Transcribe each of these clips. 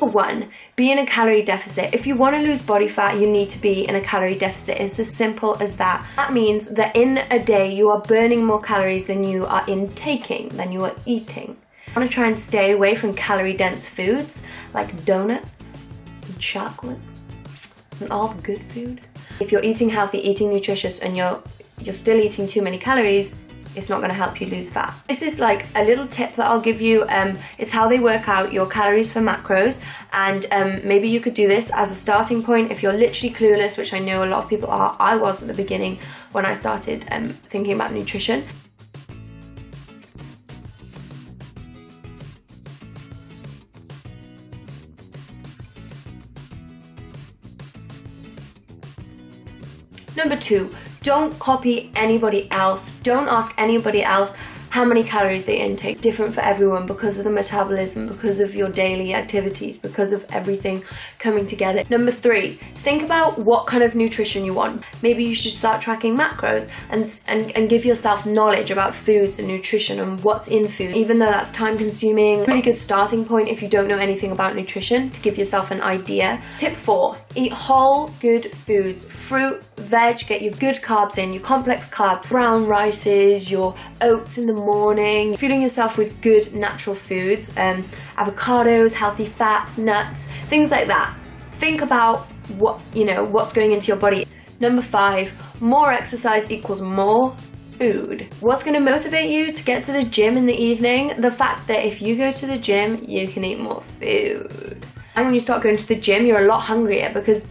One, be in a calorie deficit. If you want to lose body fat, you need to be in a calorie deficit. It's as simple as that. That means that in a day you are burning more calories than you are intaking, than you are eating. I want to try and stay away from calorie dense foods like donuts and chocolate and all the good food. If you're eating healthy, eating nutritious, and you're still eating too many calories, it's not going to help you lose fat. This is like a little tip that I'll give you. It's how they work out your calories for macros, and maybe you could do this as a starting point if you're literally clueless, which I know a lot of people are. I was at the beginning when I started thinking about nutrition. Number 2, don't copy anybody else. Don't ask anybody else how many calories they intake. It's different for everyone because of the metabolism, because of your daily activities, because of everything coming together. Number 3, think about what kind of nutrition you want. Maybe you should start tracking macros and give yourself knowledge about foods and nutrition and what's in food. Even though that's time consuming, pretty good starting point if you don't know anything about nutrition, to give yourself an idea. Tip 4, eat whole good foods. Fruit, veg, get your good carbs in, your complex carbs, brown rices, your oats in the morning, feeding yourself with good natural foods, avocados, healthy fats, nuts, things like that. Think about what's going into your body. Number 5, more exercise equals more food. What's going to motivate you to get to the gym in the evening? The fact that if you go to the gym, you can eat more food. And when you start going to the gym, you're a lot hungrier because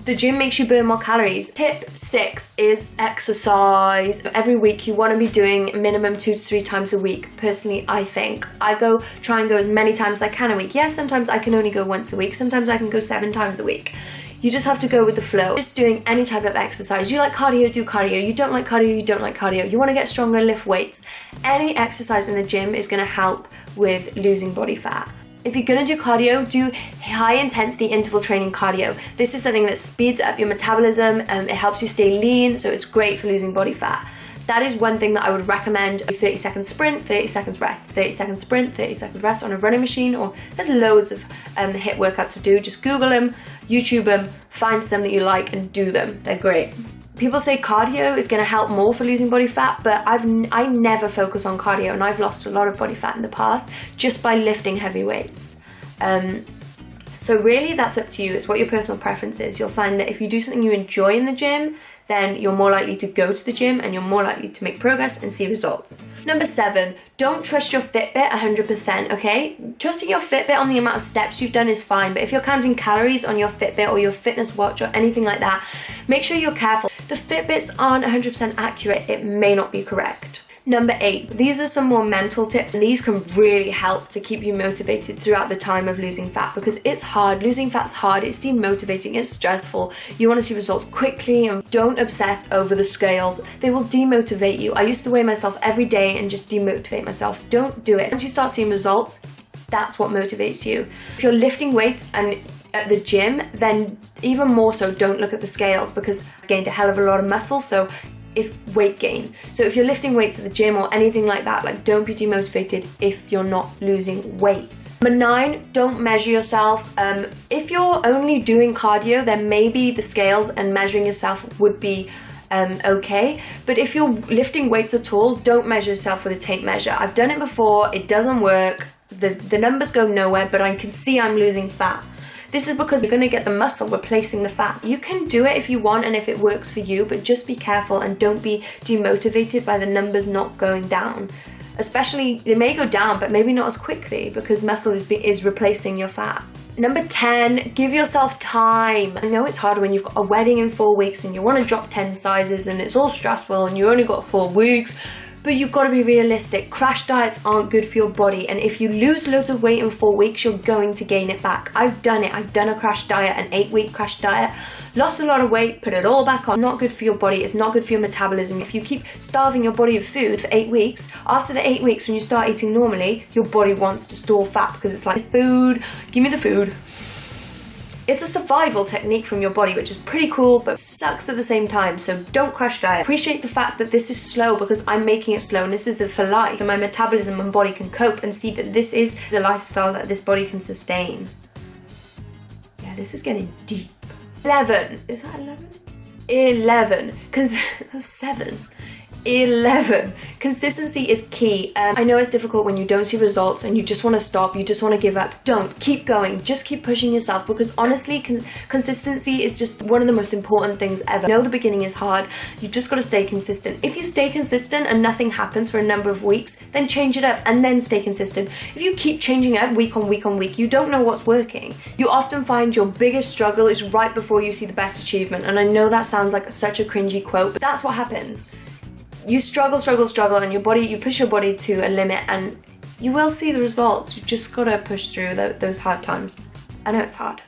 the gym makes you burn more calories. Tip 6 is exercise. Every week you want to be doing minimum 2 to 3 times a week. Personally, I think I try and go as many times as I can a week. Yes, sometimes I can only go once a week. Sometimes I can go 7 times a week. You just have to go with the flow. Just doing any type of exercise. You like cardio, do cardio. You don't like cardio, you don't like cardio. You want to get stronger, lift weights. Any exercise in the gym is going to help with losing body fat. If you're going to do cardio, do high intensity interval training cardio. This is something that speeds up your metabolism, it helps you stay lean, so it's great for losing body fat. That is one thing that I would recommend. 30 second sprint, 30 seconds rest, 30 second sprint, 30 seconds rest on a running machine, or there's loads of HIIT workouts to do. Just Google them, YouTube them, find some that you like and do them. They're great. People say cardio is going to help more for losing body fat, but I never focus on cardio, and I've lost a lot of body fat in the past just by lifting heavy weights. So really that's up to you. It's what your personal preference is. You'll find that if you do something you enjoy in the gym, then you're more likely to go to the gym and you're more likely to make progress and see results. Number 7, don't trust your Fitbit 100%, okay? Trusting your Fitbit on the amount of steps you've done is fine, but if you're counting calories on your Fitbit or your fitness watch or anything like that, make sure you're careful. The Fitbits aren't 100% accurate, it may not be correct. Number 8, these are some more mental tips, and these can really help to keep you motivated throughout the time of losing fat, because it's hard. Losing fat's hard, it's demotivating, it's stressful. You want to see results quickly, and don't obsess over the scales. They will demotivate you. I used to weigh myself every day and just demotivate myself. Don't do it. Once you start seeing results, that's what motivates you. If you're lifting weights and at the gym, then even more so, don't look at the scales, because I've gained a hell of a lot of muscle, so is weight gain. So if you're lifting weights at the gym or anything like that, like, don't be demotivated if you're not losing weight. Number 9, don't measure yourself. If you're only doing cardio, then maybe the scales and measuring yourself would be okay, but if you're lifting weights at all, don't measure yourself with a tape measure. I've done it before, it doesn't work. The numbers go nowhere, but I can see I'm losing fat. This is because you're going to get the muscle replacing the fat. You can do it if you want and if it works for you, but just be careful and don't be demotivated by the numbers not going down. Especially, they may go down, but maybe not as quickly, because muscle is replacing your fat. Number 10, give yourself time. I know it's hard when you've got a wedding in 4 weeks and you want to drop 10 sizes and it's all stressful and you only got 4 weeks. But you've got to be realistic. Crash diets aren't good for your body, and if you lose loads of weight in 4 weeks, you're going to gain it back. I've done it. I've done a crash diet, an 8-week crash diet, lost a lot of weight, put it all back on. Not good for your body. It's not good for your metabolism. If you keep starving your body of food for 8 weeks, after the 8 weeks when you start eating normally, your body wants to store fat, because it's like, food, give me the food. It's a survival technique from your body, which is pretty cool, but sucks at the same time, so don't crash diet. Appreciate the fact that this is slow, because I'm making it slow, and this is for life, so my metabolism and body can cope and see that this is the lifestyle that this body can sustain. Yeah, this is getting deep. 11. Is that 11? 11. That's 7. 11. Consistency is key. I know it's difficult when you don't see results and you just want to stop, you just want to give up. Don't. Keep going. Just keep pushing yourself, because honestly, consistency is just one of the most important things ever. I know the beginning is hard. You just got to stay consistent. If you stay consistent and nothing happens for a number of weeks, then change it up and then stay consistent. If you keep changing up week on week on week, you don't know what's working. You often find your biggest struggle is right before you see the best achievement. And I know that sounds like such a cringy quote, but that's what happens. You struggle, and you push your body to a limit, and you will see the results. You just gotta push through those hard times. I know it's hard.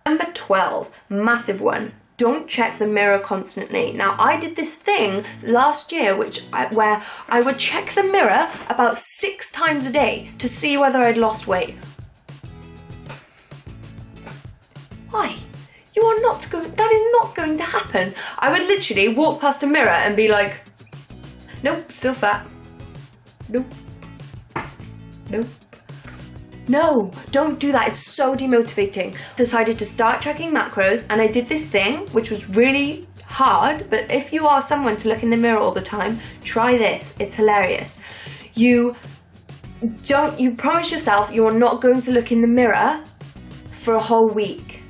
Number 12, massive one. Don't check the mirror constantly. Now, I did this thing last year where I would check the mirror about 6 times a day to see whether I'd lost weight. Why? That is not going to happen. I would literally walk past a mirror and be like, nope, still fat. Nope. Nope. No, don't do that. It's so demotivating. Decided to start tracking macros, and I did this thing, which was really hard, but if you are someone to look in the mirror all the time, try this. It's hilarious. You promise yourself you are not going to look in the mirror for a whole week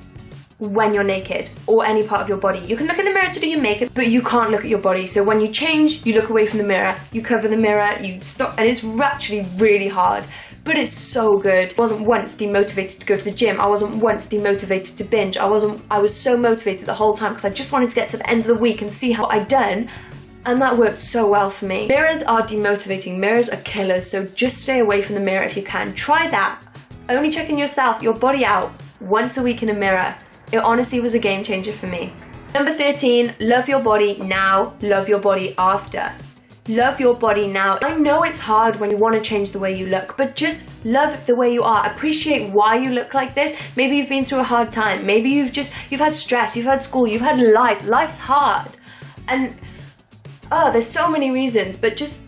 when you're naked or any part of your body. You can look in the mirror to do your makeup, but you can't look at your body. So when you change, you look away from the mirror, you cover the mirror, you stop, and it's actually really hard, but it's so good. I wasn't once demotivated to go to the gym. I wasn't once demotivated to binge. I was so motivated the whole time because I just wanted to get to the end of the week and see how I'd done. And that worked so well for me. Mirrors are demotivating. Mirrors are killers. So just stay away from the mirror if you can. Try that. Only checking yourself, your body out once a week in a mirror. It honestly was a game changer for me. Number 13, love your body now, love your body after. Love your body now. I know it's hard when you want to change the way you look, but just love the way you are. Appreciate why you look like this. Maybe you've been through a hard time. Maybe you've had stress, you've had school, you've had life. Life's hard. And there's so many reasons, but just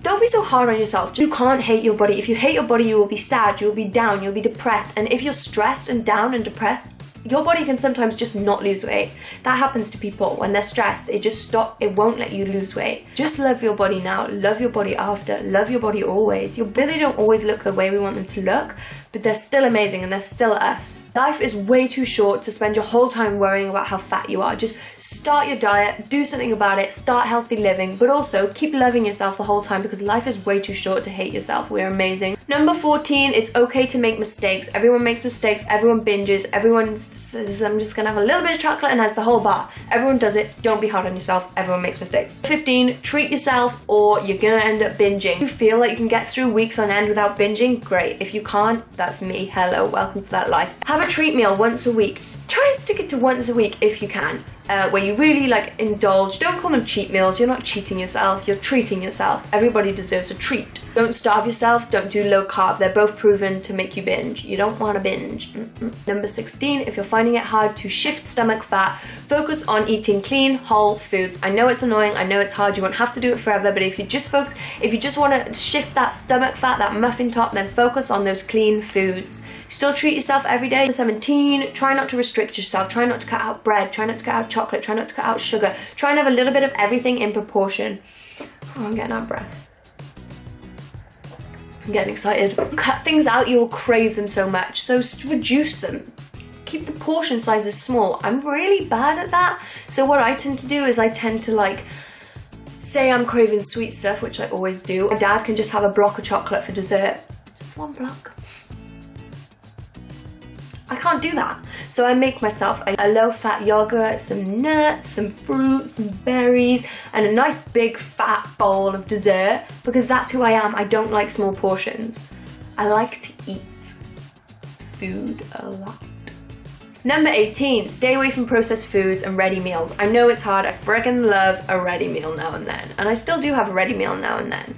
don't be so hard on yourself. You can't hate your body. If you hate your body, you will be sad, you'll be down, you'll be depressed. And if you're stressed and down and depressed, your body can sometimes just not lose weight. That happens to people when they're stressed. They just stop. It won't let you lose weight. Just love your body now. Love your body after. Love your body always. Your body don't always look the way we want them to look, but they're still amazing and they're still us. Life is way too short to spend your whole time worrying about how fat you are. Just start your diet, do something about it, start healthy living, but also keep loving yourself the whole time, because life is way too short to hate yourself. We're amazing. Number 14, it's okay to make mistakes. Everyone makes mistakes. Everyone binges. Everyone says, I'm just gonna have a little bit of chocolate and has the whole bar. Everyone does it. Don't be hard on yourself. Everyone makes mistakes. 15, treat yourself or you're gonna end up binging. If you feel like you can get through weeks on end without binging, great. If you can't, that's me. Hello, welcome to that life. Have a treat meal once a week. Just try and stick it to once a week if you can. Where you really indulge. Don't call them cheat meals. You're not cheating yourself. You're treating yourself. Everybody deserves a treat. Don't starve yourself. Don't do low carb. They're both proven to make you binge. You don't want to binge. Number 16, if you're finding it hard to shift stomach fat, focus on eating clean, whole foods. I know it's annoying. I know it's hard. You won't have to do it forever, but if you just want to shift that stomach fat, that muffin top, then focus on those clean foods. Still treat yourself every day. 17, try not to restrict yourself. Try not to cut out bread. Try not to cut out chocolate. Try not to cut out sugar. Try and have a little bit of everything in proportion. Oh, I'm getting out of breath. I'm getting excited. Cut things out, you'll crave them so much. So reduce them. Keep the portion sizes small. I'm really bad at that. So what I tend to do is I tend to say I'm craving sweet stuff, which I always do. My dad can just have a block of chocolate for dessert. Just one block. I can't do that. So I make myself a low-fat yogurt, some nuts, some fruit, some berries, and a nice big fat bowl of dessert, because that's who I am. I don't like small portions. I like to eat food a lot. Number 18, stay away from processed foods and ready meals. I know it's hard. I friggin' love a ready meal now and then. And I still do have a ready meal now and then.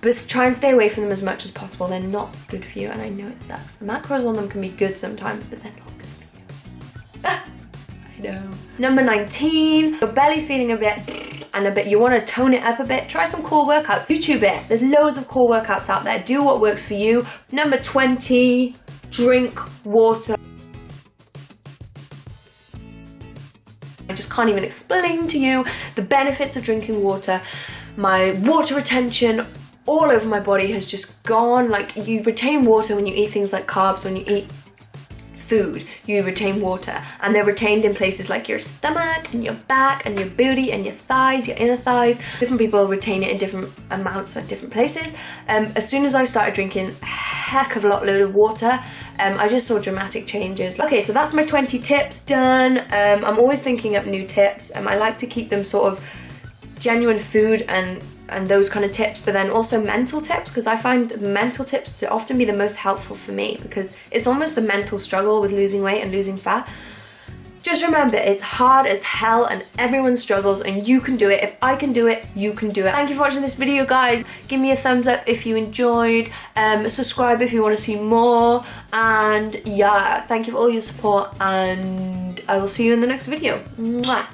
But try and stay away from them as much as possible. They're not good for you, and I know it sucks. The macros on them can be good sometimes, but they're not good for you. I know. Number 19, your belly's feeling a bit, you want to tone it up a bit, try some core workouts. YouTube it. There's loads of core workouts out there. Do what works for you. Number 20, drink water. can't even explain to you the benefits of drinking water. My water retention all over my body has just gone. Like, you retain water when you eat things like carbs, when you eat food, you retain water, and they're retained in places like your stomach and your back and your booty and your thighs, your inner thighs. Different people retain it in different amounts at different places. As soon as I started drinking a heck of a load of water, I just saw dramatic changes. Okay, so that's my 20 tips done. I'm always thinking up new tips, and I like to keep them sort of genuine food and those kind of tips, but then also mental tips, because I find mental tips to often be the most helpful for me, because it's almost the mental struggle with losing weight and losing fat. Just remember, it's hard as hell and everyone struggles, and you can do it. If I can do it, you can do it. Thank you for watching this video, guys. Give me a thumbs up if you enjoyed, subscribe if you want to see more, and yeah, thank you for all your support, and I will see you in the next video. Mwah.